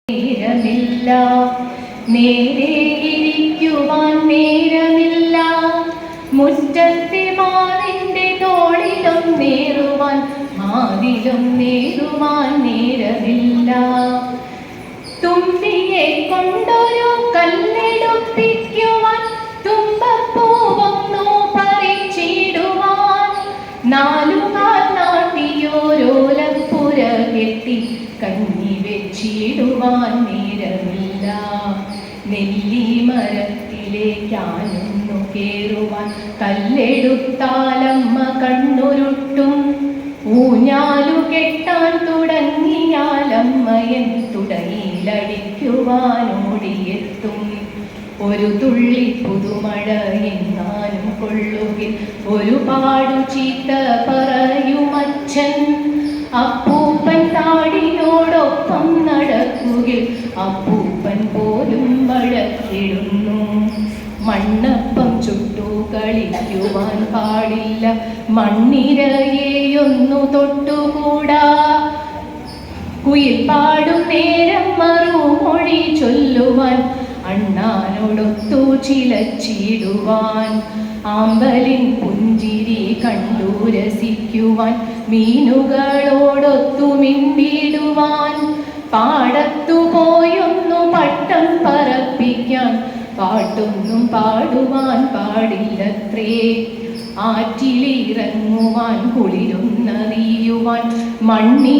നേരമില്ല, നേരെ ഇരിക്കുവാൻ നേരമില്ല. മുറ്റത്തെ മാവിന്റെ തോളിലും നേരുവാൻ മാവിലും നേരുവാൻ നേരമില്ല. തുമ്പിയെ കൊണ്ടൊരു കല്ലെടുപ്പിക്കുവാൻ തുമ്പപ്പൂവൊന്നു പറിച്ചിടുവാൻ നാലുകാൽ നാട്ടിയോരോലപ്പുര കെട്ടി കഞ്ഞി വെച്ചിടുവാൻ നേരമില്ല. നെല്ലിമരത്തിലേക്കാനൊന്നു കേറുവാൻ കല്ലെടുത്താലമ്മ കണ്ണുരുട്ടും. ഊഞ്ഞാലു കെട്ടാൻ തുടങ്ങിയാലമ്മയൻ തുടയിലടിക്കുവാൻ ഓടിയെത്തും. ഒരു തുള്ളി പുതുമഴ എങ്ങാനും കൊള്ളുകിൽ ഒരുപാടു ചീത്ത പറയുമച്ഛൻ. അപ്പൂപ്പൻ താടിയോടൊപ്പം നടക്കുകിൽ അപ്പൂപ്പൻ പോലും വഴക്കിടുന്നു. മണ്ണപ്പം ചുട്ടു കളിക്കുവാൻ പാടില്ല, മണ്ണിരയെയൊന്നു തൊട്ടുകൂടാ. കുയിൽ പാടും നേരം മറുമൊഴി ചൊല്ലുവാൻ അണ്ണാനോടൊത്തു ചിലച്ചിടുവാൻ. ആമ്പലിൻ പുഞ്ചിരി കണ്ടു രസിക്കുവാൻ മീനുകളോടൊത്തു മിണ്ടിടുവാൻ. പാടത്തു പോയൊന്നു പട്ടം പറപ്പിക്കാൻ പാട്ടൊന്നും പാടുവാൻ പാടില്ലത്രേ. ആറ്റിലിറങ്ങുവാൻ കുളിരൊന്നറിയുവാൻ മണ്ണി